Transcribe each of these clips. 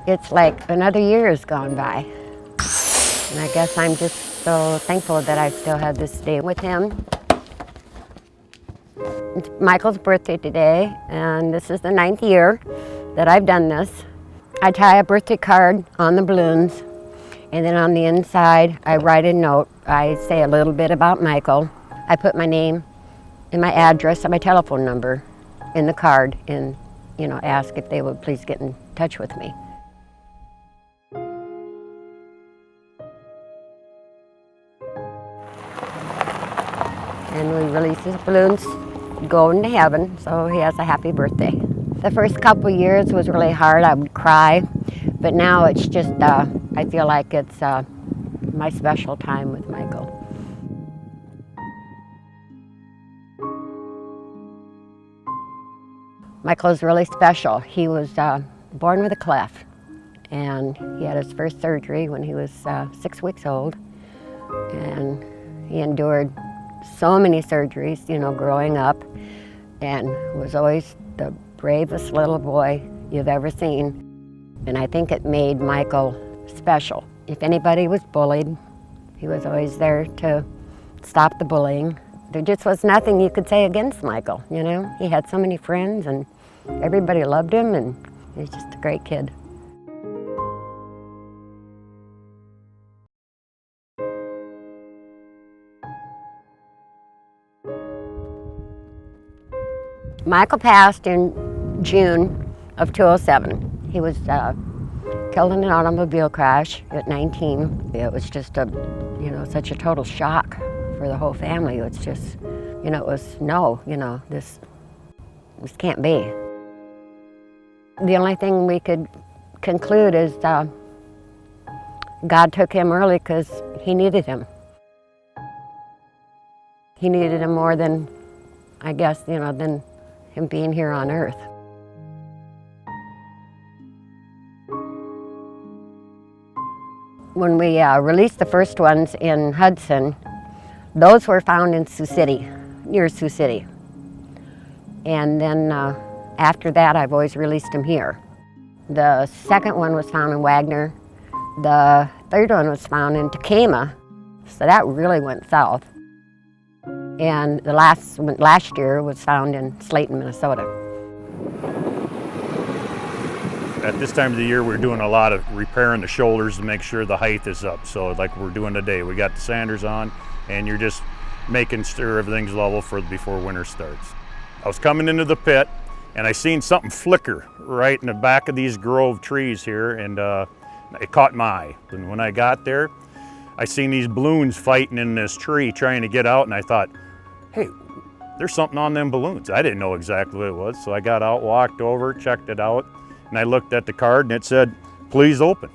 It's like another year has gone by. And I guess I'm just so thankful that I still have this day with him. It's Michael's birthday today, and this is the 9th year that I've done this. I tie a birthday card on the balloons, and then on the inside, I write a note. I say a little bit about Michael. I put my name and my address and my telephone number in the card and, ask if they would please get in touch with me. And we release his balloons, go into heaven, so he has a happy birthday. The first couple years was really hard. I would cry, but now it's just, I feel like it's my special time with Michael. Michael's really special. He was born with a cleft, and he had his first surgery when he was 6 weeks old, and he endured so many surgeries, growing up, and was always the bravest little boy you've ever seen. And I think it made Michael special. If anybody was bullied, he was always there to stop the bullying. There just was nothing you could say against Michael, He had so many friends, and everybody loved him, and he was just a great kid. Michael passed in June of 2007. He was killed in an automobile crash at 19. It was just such a total shock for the whole family. It's just, it was this can't be. The only thing we could conclude is God took him early because he needed him. He needed him more than, I guess, than him being here on earth. When we released the first ones in Hudson, those were found in Sioux City, near Sioux City. And then after that, I've always released them here. The second one was found in Wagner. The third one was found in Tacoma, so that really went south. And the last year was found in Slayton, Minnesota. At this time of the year, we're doing a lot of repairing the shoulders to make sure the height is up. So like we're doing today, we got the sanders on, and you're just making sure everything's level before winter starts. I was coming into the pit, and I seen something flicker right in the back of these grove trees here, and it caught my eye. And when I got there, I seen these balloons fighting in this tree trying to get out, and I thought, hey, there's something on them balloons. I didn't know exactly what it was, so I got out, walked over, checked it out, and I looked at the card and it said, please open.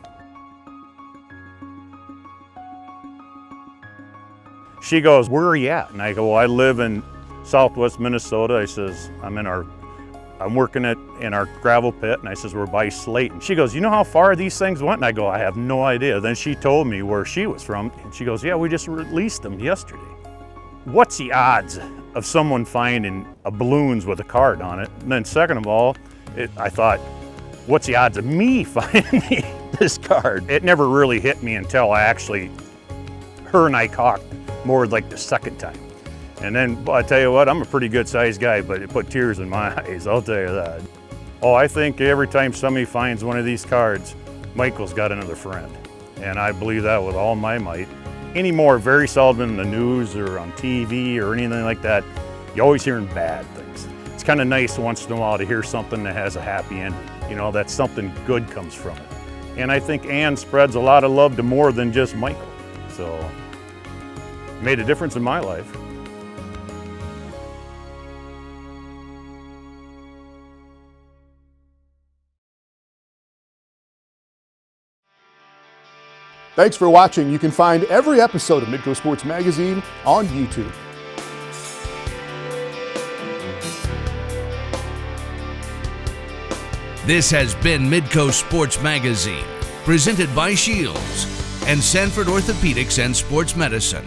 She goes, where are you at? And I go, well, I live in southwest Minnesota. I says, I'm working in our gravel pit, and I says, we're by Slayton. She goes, you know how far these things went? And I go, I have no idea. Then she told me where she was from, and she goes, yeah, we just released them yesterday. What's the odds of someone finding balloons with a card on it? And then second of all, I thought, what's the odds of me finding this card? It never really hit me until her and I talked more like the second time. And then, I tell you what, I'm a pretty good sized guy, but it put tears in my eyes, I'll tell you that. Oh, I think every time somebody finds one of these cards, Michael's got another friend. And I believe that with all my might. Anymore, very seldom in the news or on TV or anything like that, you're always hearing bad things. It's kind of nice once in a while to hear something that has a happy ending, that something good comes from it. And I think Ann spreads a lot of love to more than just Michael. So, it made a difference in my life. Thanks for watching. You can find every episode of Midco Sports Magazine on YouTube. This has been Midco Sports Magazine, presented by Shields and Sanford Orthopedics and Sports Medicine.